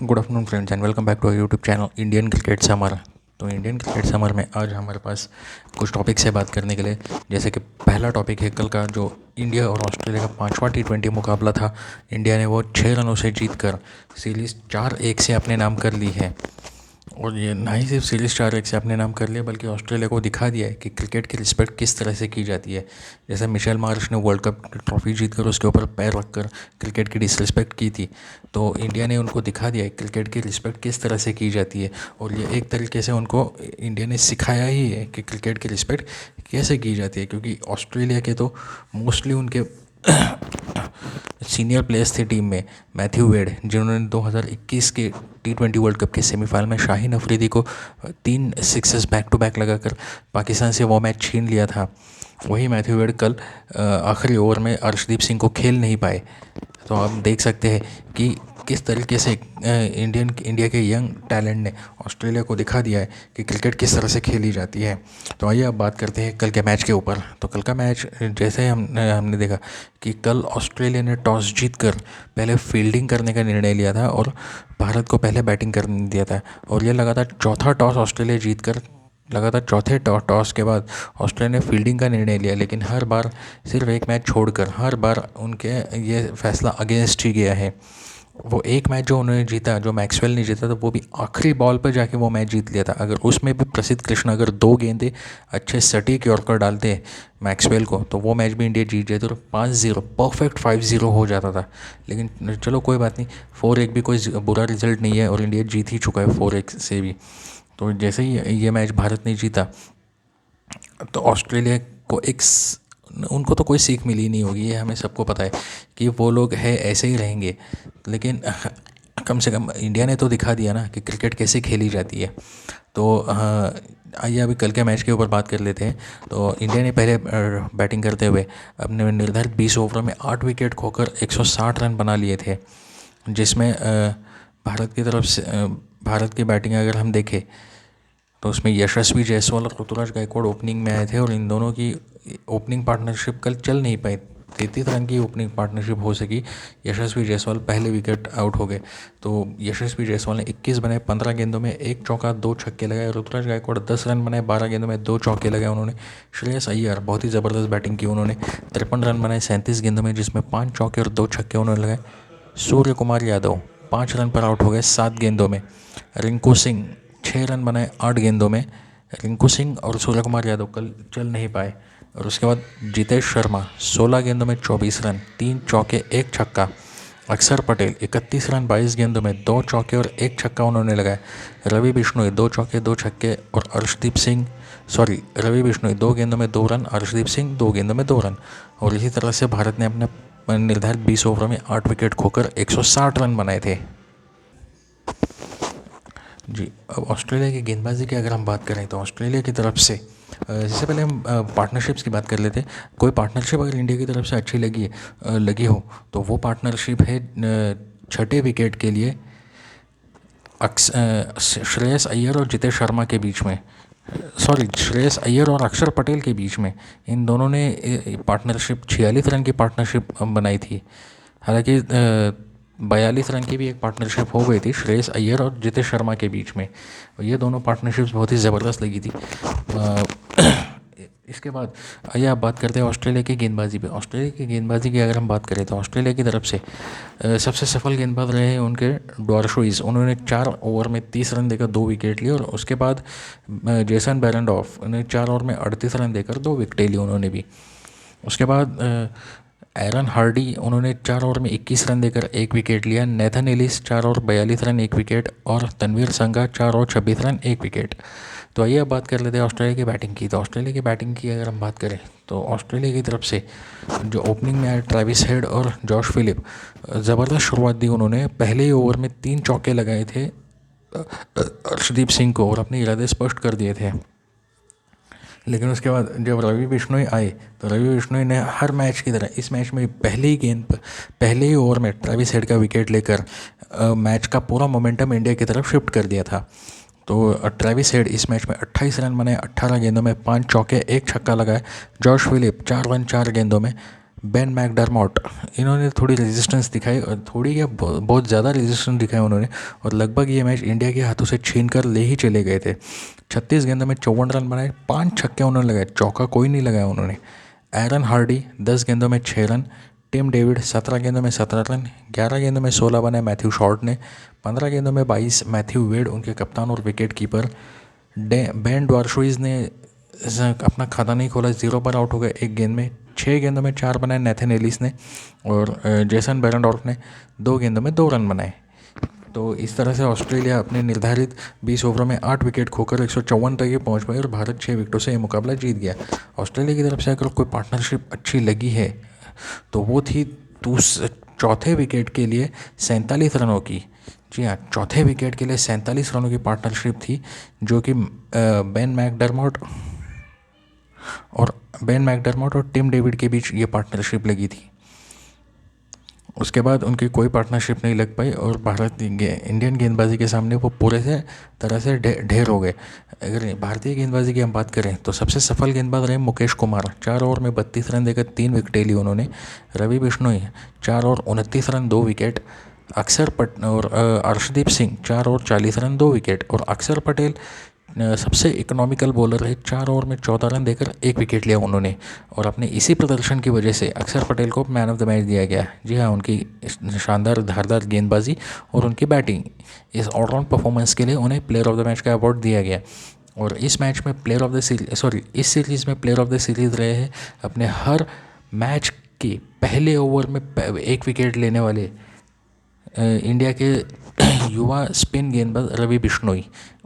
Good afternoon friends and welcome back to YouTube channel Indian cricket summer. तो Indian cricket summer में आज हमारे पास कुछ टॉपिक से बात करने के लिए, जैसे कि पहला टॉपिक है कल का जो इंडिया और ऑस्ट्रेलिया का 5वां T20 मुकाबला था। इंडिया ने वो 6 रनों से जीतकर सीरीज़ 4-1 से अपने नाम कर ली है। और ये ना ही सिर्फ सीरीज़ 4-1 से अपने नाम कर लिया, बल्कि ऑस्ट्रेलिया को दिखा दिया है कि क्रिकेट की रिस्पेक्ट किस तरह से की जाती है। जैसे मिशेल मार्श ने वर्ल्ड कप ट्रॉफी जीतकर उसके ऊपर पैर रखकर क्रिकेट की डिसरिस्पेक्ट की थी, तो इंडिया ने उनको दिखा दिया है क्रिकेट की रिस्पेक्ट किस तरह से की जाती है। और ये एक तरीके से उनको इंडिया ने सिखाया ही है कि क्रिकेट की रिस्पेक्ट कैसे की जाती है, क्योंकि ऑस्ट्रेलिया के तो मोस्टली उनके सीनियर प्लेयर्स थे टीम में। मैथ्यू वेड, जिन्होंने 2021 के T20 वर्ल्ड कप के सेमीफाइनल में शाहीन अफरीदी को 3 सिक्सेस बैक टू बैक लगाकर पाकिस्तान से वो मैच छीन लिया था, वही मैथ्यू वेड कल आखिरी ओवर में अर्शदीप सिंह को खेल नहीं पाए। तो आप देख सकते हैं कि किस तरीके से इंडिया के यंग टैलेंट ने ऑस्ट्रेलिया को दिखा दिया है कि क्रिकेट किस तरह से खेली जाती है। तो आइए अब बात करते हैं कल के मैच के ऊपर। तो कल का मैच जैसे हमने देखा कि कल ऑस्ट्रेलिया ने टॉस जीतकर पहले फील्डिंग करने का निर्णय लिया था और भारत को पहले बैटिंग करने दिया था। और ये लगातार चौथा टॉस ऑस्ट्रेलिया जीतकर लगातार चौथे टॉस के बाद ऑस्ट्रेलिया ने फील्डिंग का निर्णय लिया, लेकिन हर बार सिर्फ एक मैच छोड़कर हर बार उनके ये फैसला अगेंस्ट ही गया है। वो एक मैच जो उन्होंने जीता, जो मैक्सवेल ने जीता था, वो भी आखिरी बॉल पर जाके वो मैच जीत लिया था। अगर उसमें भी प्रसिद्ध कृष्णा अगर 2 गेंदे अच्छे सटीक यॉर्कर डालते मैक्सवेल को, तो वो मैच भी इंडिया जीत जाती और 5-0 परफेक्ट 5-0 हो जाता था। लेकिन चलो कोई बात नहीं, 4-1 भी कोई बुरा रिजल्ट नहीं है और इंडिया जीत ही चुका है 4-1 से भी। तो जैसे ही ये मैच भारत ने जीता, तो ऑस्ट्रेलिया को उनको तो कोई सीख मिली नहीं होगी, ये हमें सबको पता है कि वो लोग है ऐसे ही रहेंगे। लेकिन कम से कम इंडिया ने तो दिखा दिया ना कि क्रिकेट कैसे खेली जाती है। तो आइए अभी कल के मैच के ऊपर बात कर लेते हैं। तो इंडिया ने पहले बैटिंग करते हुए अपने निर्धारित 20 ओवरों में 8 विकेट खोकर 160 रन बना लिए थे, जिसमें भारत की तरफ से भारत की बैटिंग अगर हम देखें तो उसमें यशस्वी जायसवाल और ऋतुराज गायकवाड़ ओपनिंग में आए थे और इन दोनों की ओपनिंग पार्टनरशिप कल चल नहीं पाई। 33 रन की ओपनिंग पार्टनरशिप हो सकी, यशस्वी जायसवाल पहले विकेट आउट हो गए। तो यशस्वी जायसवाल ने 21 बनाए 15 गेंदों में, 1 चौका 2 छक्के लगाए। ऋतुराज गायकवाड़ 10 रन बनाए 12 गेंदों में, 2 चौके लगाए उन्होंने। श्रेयस अय्यर बहुत ही ज़बरदस्त बैटिंग की उन्होंने, 53 रन बनाए 37 गेंदों में, जिसमें 5 चौके और 2 छक्के उन्होंने लगाए। सूर्य कुमार यादव 5 रन पर आउट हो गए 7 गेंदों में। रिंकू सिंह 6 रन बनाए 8 गेंदों में। रिंकू सिंह और सूर्य कुमार यादव कल चल नहीं पाए। और उसके बाद जितेश शर्मा 16 गेंदों में 24 रन, 3 चौके 1 छक्का। अक्षर पटेल 31 रन 22 गेंदों में, 2 चौके और 1 छक्का उन्होंने लगाए। रवि बिश्नोई 2 चौके 2 छक्के और रवि बिश्नोई 2 गेंदों में 2 रन, अर्शदीप सिंह 2 गेंदों में 2 रन। और इसी तरह से भारत ने अपने निर्धारित 20 ओवरों में 8 विकेट खोकर 160 रन बनाए थे। जी, अब ऑस्ट्रेलिया की गेंदबाजी की अगर हम बात करें तो ऑस्ट्रेलिया की तरफ से इससे पहले हम पार्टनरशिप्स की बात कर लेते हैं। कोई पार्टनरशिप अगर इंडिया की तरफ से अच्छी लगी हो तो वो पार्टनरशिप है छठे विकेट के लिए श्रेयस अय्यर और जितेश शर्मा के बीच में, श्रेयस अय्यर और अक्षर पटेल के बीच में। इन दोनों ने पार्टनरशिप 46 रन की पार्टनरशिप बनाई थी। हालांकि 42 रन की भी एक पार्टनरशिप हो गई थी श्रेयस अय्यर और जितेश शर्मा के बीच में। और ये दोनों पार्टनरशिप्स बहुत ही ज़बरदस्त लगी थी। इसके बाद आइए आप बात करते हैं ऑस्ट्रेलिया की गेंदबाजी पे। ऑस्ट्रेलिया की गेंदबाजी की अगर हम बात करें तो ऑस्ट्रेलिया की तरफ से सबसे सफल गेंदबाज रहे हैं उनके डॉर्शोइस। उन्होंने 4 ओवर में 30 रन देकर 2 विकेट लिए। और उसके बाद जेसन बेरेंडॉर्फ उन्हें 4 ओवर में 38 रन देकर 2 विकेटें ली उन्होंने भी। उसके बाद एरन हार्डी उन्होंने 4 ओवर में 21 रन देकर 1 विकेट लिया। Nathan Ellis 4 over 42 run 1 wicket और तनवीर संगा 4 ओवर 26 रन 1 विकेट। तो आइए अब बात कर लेते हैं ऑस्ट्रेलिया की बैटिंग की। तो ऑस्ट्रेलिया की बैटिंग की अगर हम बात करें तो ऑस्ट्रेलिया की तरफ से जो ओपनिंग में आए ट्रेविस हेड और जॉश फिलिप, ज़बरदस्त शुरुआत दी उन्होंने। पहले ही ओवर में 3 चौके लगाए थे अर्शदीप सिंह को और अपने इरादे स्पष्ट कर दिए थे। लेकिन उसके बाद जब रवि बिश्नोई आए तो रवि बिश्नोई ने हर मैच की तरह इस मैच में पहले ही ओवर में ट्रेविस हेड का विकेट लेकर मैच का पूरा मोमेंटम इंडिया की तरफ शिफ्ट कर दिया था। तो ट्रेविस हेड इस मैच में 28 रन बनाए 18 गेंदों में, 5 चौके 1 छक्का लगाए। जॉश फिलिप 4 रन 4 गेंदों में, बेन मैकडरमॉट, इन्होंने थोड़ी रेजिस्टेंस दिखाई, और थोड़ी क्या बहुत ज़्यादा रेजिस्टेंस दिखाई उन्होंने, और लगभग ये मैच इंडिया के हाथों से छीन कर ले ही चले गए थे। 36 गेंदों में 54 रन बनाए, 5 छक्के उन्होंने लगाए, चौका कोई नहीं लगाया उन्होंने। एरन हार्डी 10 गेंदों में 6 रन, टिम डेविड 17 गेंदों में 17 रन, 11 गेंदों में 16 बनाए मैथ्यू शॉर्ट ने, 15 गेंदों में 22 मैथ्यू वेड उनके कप्तान और विकेट कीपर। बेन ड्वार्शुइज ने अपना खाता नहीं खोला, 0 पर आउट हो गए एक गेंद में। 6 गेंदों में 4 बनाए नेथन एलिस ने, और जेसन बेरेंडॉर्फ ने 2 गेंदों में 2 रन बनाए। तो इस तरह से ऑस्ट्रेलिया अपने निर्धारित 20 ओवरों में 8 विकेट खोकर 154 तक ये पहुँच पाई, और भारत 6 विकेटों से ये मुकाबला जीत गया। ऑस्ट्रेलिया की तरफ से अगर कोई पार्टनरशिप अच्छी लगी है तो वो थी चौथे विकेट के लिए 47 रनों की। जी हाँ, चौथे विकेट के लिए 47 रनों की पार्टनरशिप थी, जो कि बेन मैकडरमॉट और टिम डेविड के बीच ये पार्टनरशिप लगी थी। उसके बाद उनकी कोई पार्टनरशिप नहीं लग पाई, और इंडियन गेंदबाजी के सामने वो पूरे से तरह से ढेर हो गए। अगर भारतीय गेंदबाजी की हम बात करें तो सबसे सफल गेंदबाज रहे मुकेश कुमार, 4 ओवर में 32 रन देकर 3 विकेटें ली उन्होंने। Ravi Bishnoi 4 over 29 run 2 wicket. और Arshdeep Singh 4 over 40 run 2 wicket. और अक्षर पटेल सबसे इकोनॉमिकल बॉलर है, 4 ओवर में 14 रन देकर 1 विकेट लिया उन्होंने। और अपने इसी प्रदर्शन की वजह से अक्षर पटेल को मैन ऑफ द मैच दिया गया। जी हाँ, उनकी शानदार धारदार गेंदबाजी और उनकी बैटिंग, इस ऑलराउंड परफॉर्मेंस के लिए उन्हें प्लेयर ऑफ द मैच का अवार्ड दिया गया। और इस मैच में इस सीरीज़ में प्लेयर ऑफ द सीरीज़ रहे हैं अपने हर मैच के पहले ओवर में 1 विकेट लेने वाले इंडिया के युवा स्पिन गेंदबाज रवि बिश्नोई।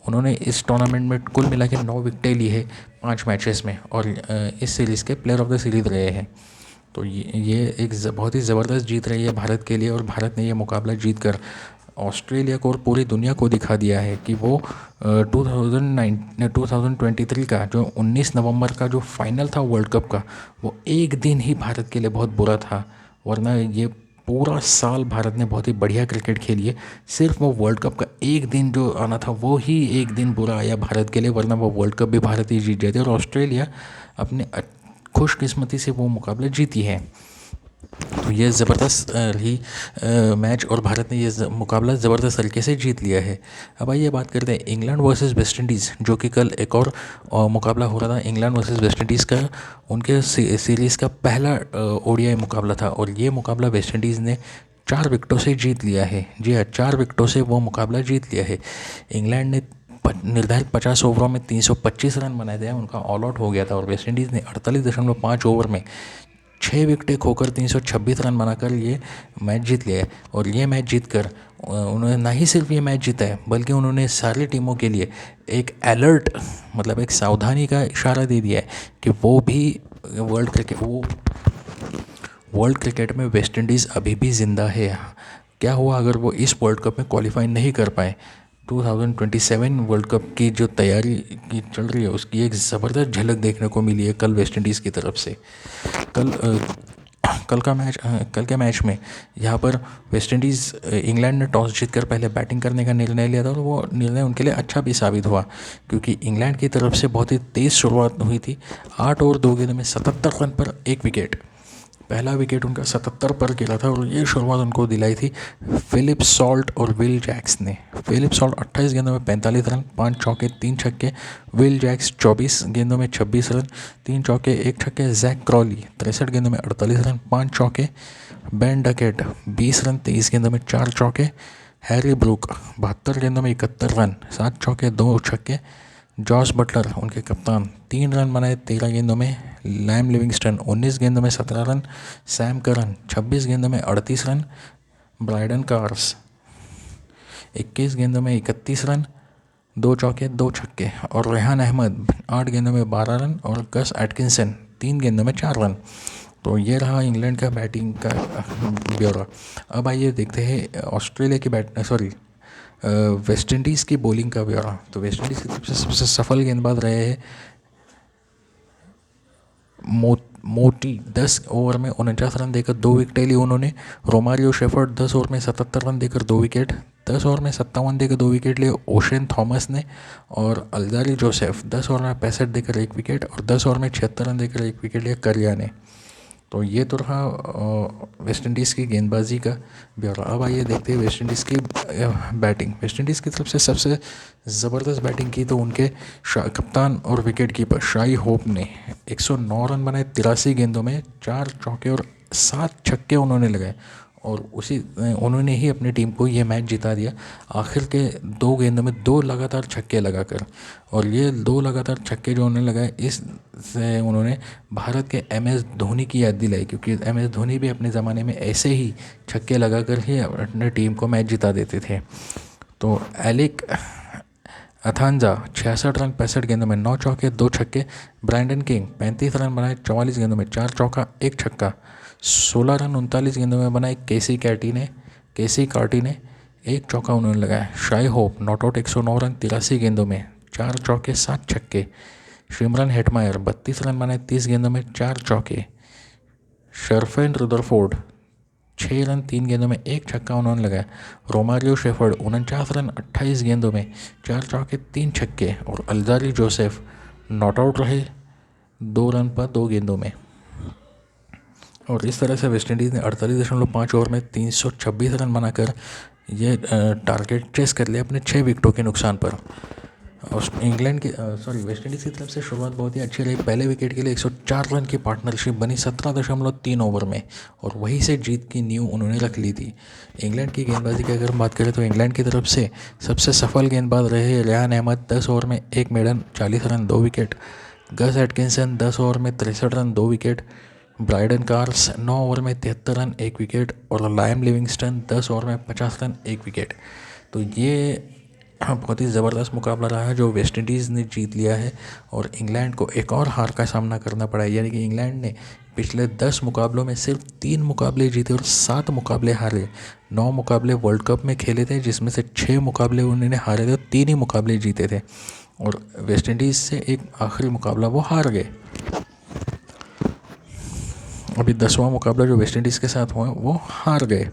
उन्होंने इस टूर्नामेंट में कुल मिला के 9 विकेटें ली है 5 मैचेस में, और इस सीरीज़ के प्लेयर ऑफ द सीरीज़ रहे हैं। तो ये एक बहुत ही ज़बरदस्त जीत रही है भारत के लिए, और भारत ने ये मुकाबला जीत कर ऑस्ट्रेलिया को और पूरी दुनिया को दिखा दिया है कि वो 2023 का जो 19 नवंबर का जो फाइनल था वर्ल्ड कप का, वो एक दिन ही भारत के लिए बहुत बुरा था। वरना ये पूरा साल भारत ने बहुत ही बढ़िया क्रिकेट खेली है। सिर्फ वो वर्ल्ड कप का एक दिन जो आना था वो ही एक दिन बुरा आया भारत के लिए, वरना वो वर्ल्ड कप भी भारत ही जीत जाते, और ऑस्ट्रेलिया अपने खुशकिस्मती से वो मुकाबला जीती है। तो ये ज़बरदस्त रही मैच, और भारत ने ये मुकाबला ज़बरदस्त तरीके से जीत लिया है। अब आइए बात करते हैं इंग्लैंड वर्सेस वेस्ट इंडीज़, जो कि कल एक और मुकाबला हो रहा था इंग्लैंड वर्सेस वेस्ट इंडीज़ का। उनके सीरीज़ का पहला ओडीआई मुकाबला था, और ये मुकाबला वेस्ट इंडीज़ ने 4 विकेटों से जीत लिया है। जी हाँ, 4 विकेटों से वो मुकाबला जीत लिया है। इंग्लैंड ने निर्धारित 50 ओवरों में 325 रन बनाए थे, उनका ऑल आउट हो गया था, और वेस्ट इंडीज़ ने 48.5 ओवर में 6 विकेटें खोकर 326 रन बनाकर ये मैच जीत लिया है। और ये मैच जीतकर उन्होंने ना ही सिर्फ ये मैच जीता है, बल्कि उन्होंने सारी टीमों के लिए एक अलर्ट, मतलब एक सावधानी का इशारा दे दिया है कि वो भी वर्ल्ड क्रिकेट में वेस्ट इंडीज़ अभी भी ज़िंदा है। क्या हुआ अगर वो इस वर्ल्ड कप में क्वालिफाई नहीं कर पाए? 2027 वर्ल्ड कप की जो तैयारी की चल रही है उसकी एक ज़बरदस्त झलक देखने को मिली है कल वेस्ट इंडीज़ की तरफ से। कल के मैच में यहाँ पर वेस्ट इंडीज़ इंग्लैंड ने टॉस जीतकर पहले बैटिंग करने का निर्णय लिया था, और वो निर्णय उनके लिए अच्छा भी साबित हुआ, क्योंकि इंग्लैंड की तरफ से बहुत ही तेज़ शुरुआत हुई थी। 8 ओवर 2 गेंदों में 77 रन पर 1 विकेट, पहला विकेट उनका 77 पर गिरा था, और ये शुरुआत उनको दिलाई थी फिलिप सॉल्ट और विल जैक्स ने। फिलिप सॉल्ट 28 गेंदों में 45 रन, 5 चौके 3 छक्के। विल जैक्स 24 गेंदों में 26 रन, 3 चौके 1 छक्के। जैक क्रॉली 63 गेंदों में 48 रन, 5 चौके। बेन डकेट 20 रन 23 गेंदों में 4 चौके। हैरी ब्रूक 72 गेंदों में 71 रन, 7 चौके 2 छक्के। जॉस बटलर उनके कप्तान 3 रन बनाए 13 गेंदों में। लैम लिविंगस्टन 19 गेंदों में 17 रन। सैम करन 26 गेंदों में 38 रन। ब्राइडन कार्स 21 गेंदों में 31 रन, 2 चौके 2 छक्के। और रेहान अहमद 8 गेंदों में 12 रन, और गस एटकिंसन 3 गेंदों में 4 रन। तो ये रहा इंग्लैंड का बैटिंग का ब्यौरा। अब आइए देखते हैं ऑस्ट्रेलिया की वेस्ट इंडीज़ की बॉलिंग का ब्यौरा। तो वेस्ट इंडीज़ की तरफ से सबसे सफल गेंदबाज रहे हैं मोटी, 10 ओवर में 49 रन देकर 2 विकेटें ली उन्होंने। रोमारियो शेफर्ड 10 ओवर में 77 रन देकर 2 विकेट। 10 ओवर में 57 देकर 2 विकेट लिए ओशेन थॉमस ने। और अल्जारी जोसेफ 10 ओवर में 65 देकर 1 विकेट, और 10 ओवर में 76 रन देकर 1 विकेट लिया करिया ने। तो ये तो रहा वेस्ट इंडीज़ की गेंदबाजी का ब्यौरा। अब आइए देखते हैं वेस्ट इंडीज़ की बैटिंग। वेस्ट इंडीज़ की तरफ से सबसे ज़बरदस्त बैटिंग की तो उनके कप्तान और विकेट कीपर शाई होप ने 109 रन बनाए 83 गेंदों में, 4 चौके और 7 छक्के उन्होंने लगाए और उन्होंने ही अपनी टीम को ये मैच जिता दिया आखिर के 2 गेंदों में 2 लगातार छक्के लगाकर। और ये 2 लगातार छक्के जो उन्होंने लगाए इससे उन्होंने भारत के MS धोनी की याद दिलाई, क्योंकि MS धोनी भी अपने ज़माने में ऐसे ही छक्के लगाकर ही अपने टीम को मैच जिता देते थे। तो एलिक अथांजा 66 रन 65 गेंदों में 9 चौके 2 छक्के। ब्रैंडन किंग 35 रन बनाए 44 गेंदों में 4 चौका 1 छक्का। 16 रन 39 गेंदों में बनाए केसी कार्टी ने 1 चौका उन्होंने लगाया। Shai Hope not out 109 run 83 गेंदों में 4 चौके 7 छक्के। शिमरन हेटमायर 32 रन बनाए 30 गेंदों में 4 चौके। शर्फेन रुदरफोर्ड 6 रन 3 गेंदों में 1 छक्का उन्होंने लगाया। रोमारियो शेफर्ड 49 रन 28 गेंदों में 4 चौके 3 छक्के। और अल्जारी जोसेफ नॉट आउट रहे 2 रन पर 2 गेंदों में। और इस तरह से वेस्ट इंडीज़ ने 48.5 ओवर में 326 रन बनाकर ये टारगेट चेस कर लिया अपने 6 विकेटों के नुकसान पर। और वेस्ट इंडीज़ की तरफ से शुरुआत बहुत ही अच्छी रही। पहले विकेट के लिए 104 रन की पार्टनरशिप बनी 17.3 ओवर में और वहीं से जीत की नींव उन्होंने रख ली थी। इंग्लैंड की गेंदबाजी की अगर बात करें तो इंग्लैंड की तरफ से सबसे सफल गेंदबाज रहे रेयान अहमद 10 ओवर में 1 maiden 40 run 2 wicket. Gus Atkinson 10 over में 63 run 2 wicket. Brydon Carse 9 over में 73 रन 1 विकेट। और लायम लिविंगस्टन 10 ओवर में 50 रन 1 विकेट। तो ये बहुत ही ज़बरदस्त मुकाबला रहा है जो वेस्ट इंडीज़ ने जीत लिया है और इंग्लैंड को एक और हार का सामना करना पड़ा है। यानी कि इंग्लैंड ने पिछले 10 मुकाबलों में सिर्फ 3 मुकाबले जीते और 7 मुकाबले हारे। 9 मुकाबले वर्ल्ड कप में खेले थे जिसमें से 6 मुकाबले उन्होंने हारे थे और 3 ही मुकाबले जीते थे। और वेस्ट इंडीज़ से एक आखिरी मुकाबला वो हार गए। अभी 10वां मुकाबला जो वेस्ट इंडीज़ के साथ हुआ वो हार गए।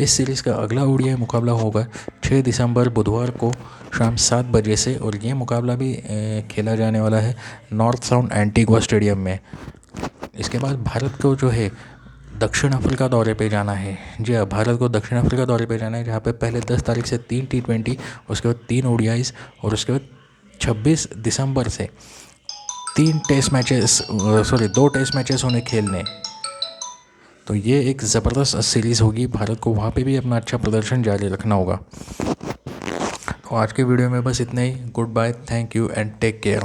इस सीरीज़ का अगला ओडीआई मुकाबला होगा 6 दिसंबर बुधवार को शाम 7 बजे से और ये मुकाबला भी खेला जाने वाला है नॉर्थ साउंड एंटीगुआ स्टेडियम में। इसके बाद भारत को जो है दक्षिण अफ्रीका दौरे पे जाना है। जी हाँ, भारत को दक्षिण अफ्रीका दौरे पे जाना है जहाँ पे पहले 10 तारीख से 3 T20, उसके बाद 3 ओडीआईज और उसके बाद 26 दिसंबर से 2 टेस्ट मैचेस उन्हें खेलने। तो ये एक ज़बरदस्त सीरीज़ होगी। भारत को वहाँ पे भी अपना अच्छा प्रदर्शन जारी रखना होगा। तो आज के वीडियो में बस इतना ही। Goodbye, thank you and take care.